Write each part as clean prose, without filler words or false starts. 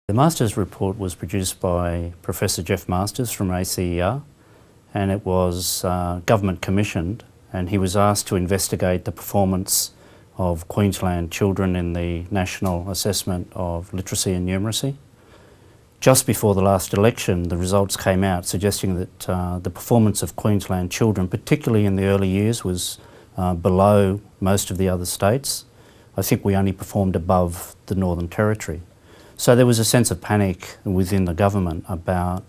The Masters report was produced by Professor Jeff Masters from ACER, and it was government commissioned, and he was asked to investigate the performance of Queensland children in the National Assessment of Literacy and Numeracy. Just before the last election, the results came out suggesting that the performance of Queensland children, particularly in the early years, was below most of the other states. I think we only performed above the Northern Territory. So there was a sense of panic within the government about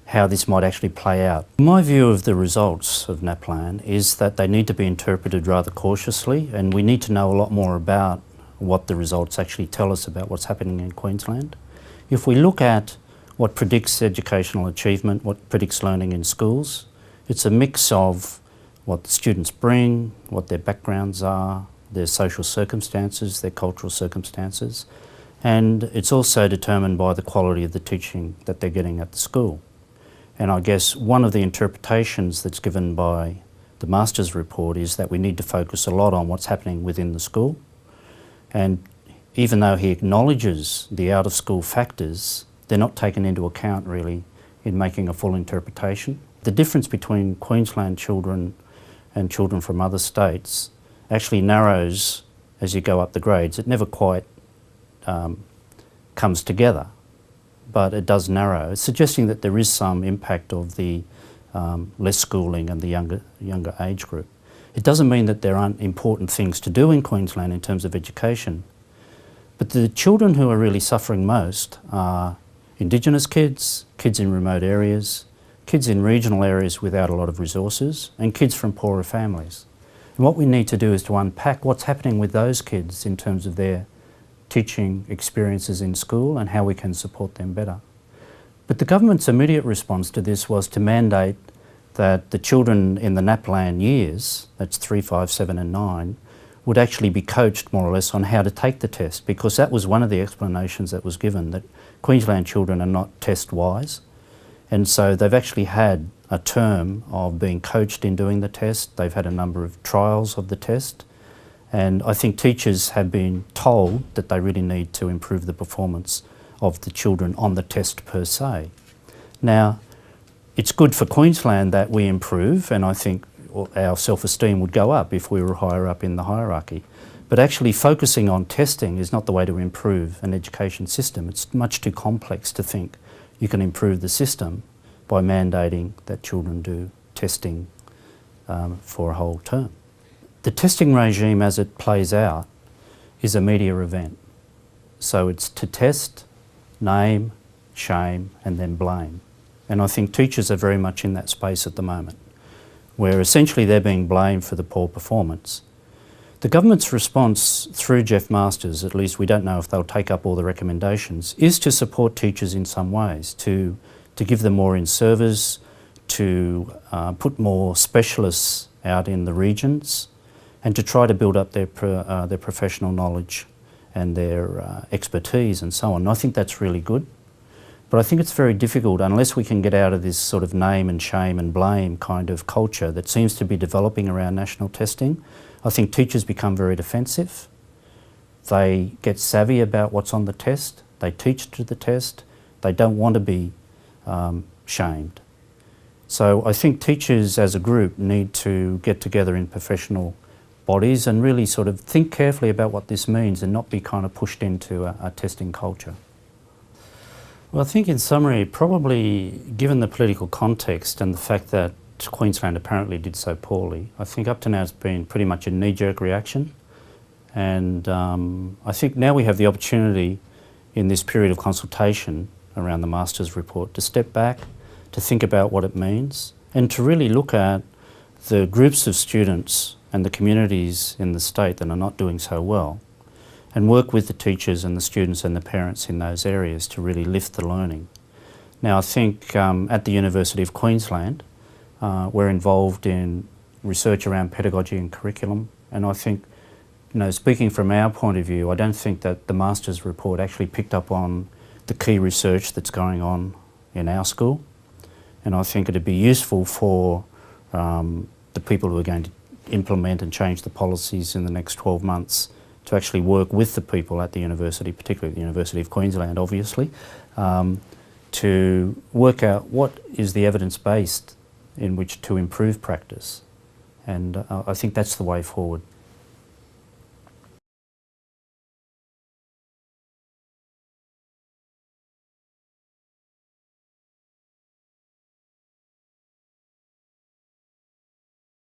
how this might actually play out. My view of the results of NAPLAN is that they need to be interpreted rather cautiously, and we need to know a lot more about what the results actually tell us about what's happening in Queensland. If we look at what predicts educational achievement, what predicts learning in schools, it's a mix of what the students bring, what their backgrounds are, their social circumstances, their cultural circumstances, and it's also determined by the quality of the teaching that they're getting at the school. And I guess one of the interpretations that's given by the Masters report is that we need to focus a lot on what's happening within the school. And even though he acknowledges the out-of-school factors, they're not taken into account really in making a full interpretation. The difference between Queensland children and children from other states actually narrows as you go up the grades. It never quite comes together, but it does narrow, suggesting that there is some impact of the less schooling and the younger age group. It doesn't mean that there aren't important things to do in Queensland in terms of education, but the children who are really suffering most are Indigenous kids, kids in remote areas, kids in regional areas without a lot of resources, and kids from poorer families. And what we need to do is to unpack what's happening with those kids in terms of their teaching experiences in school and how we can support them better. But the government's immediate response to this was to mandate that the children in the NAPLAN years, that's 3, 5, 7 and 9, would actually be coached more or less on how to take the test, because that was one of the explanations that was given, that Queensland children are not test-wise. And so they've actually had a term of being coached in doing the test. They've had a number of trials of the test. And I think teachers have been told that they really need to improve the performance of the children on the test per se. Now, it's good for Queensland that we improve, and I think our self-esteem would go up if we were higher up in the hierarchy. But actually focusing on testing is not the way to improve an education system. It's much too complex to think you can improve the system by mandating that children do testing for a whole term. The testing regime as it plays out is a media event. So it's to test, name, shame and then blame. And I think teachers are very much in that space at the moment, where essentially they're being blamed for the poor performance. The government's response through Jeff Masters, at least we don't know if they'll take up all the recommendations, is to support teachers in some ways, to give them more in service, to put more specialists out in the regions, and to try to build up their professional knowledge and their expertise and so on. And I think that's really good. But I think it's very difficult unless we can get out of this sort of name and shame and blame kind of culture that seems to be developing around national testing. I think teachers become very defensive. They get savvy about what's on the test. They teach to the test. They don't want to be shamed. So I think teachers as a group need to get together in professional bodies and really sort of think carefully about what this means and not be kind of pushed into a testing culture. Well, I think in summary, probably given the political context and the fact that Queensland apparently did so poorly, I think up to now it's been pretty much a knee-jerk reaction. And I think now we have the opportunity in this period of consultation around the Masters report to step back, to think about what it means, and to really look at the groups of students and the communities in the state that are not doing so well, and work with the teachers and the students and the parents in those areas to really lift the learning. Now I think at the University of Queensland we're involved in research around pedagogy and curriculum, and I think, you know, speaking from our point of view, I don't think that the Masters report actually picked up on the key research that's going on in our school, and I think it'd be useful for the people who are going to implement and change the policies in the next 12 months to actually work with the people at the university, particularly the University of Queensland, obviously, to work out what is the evidence-based in which to improve practice. And I think that's the way forward.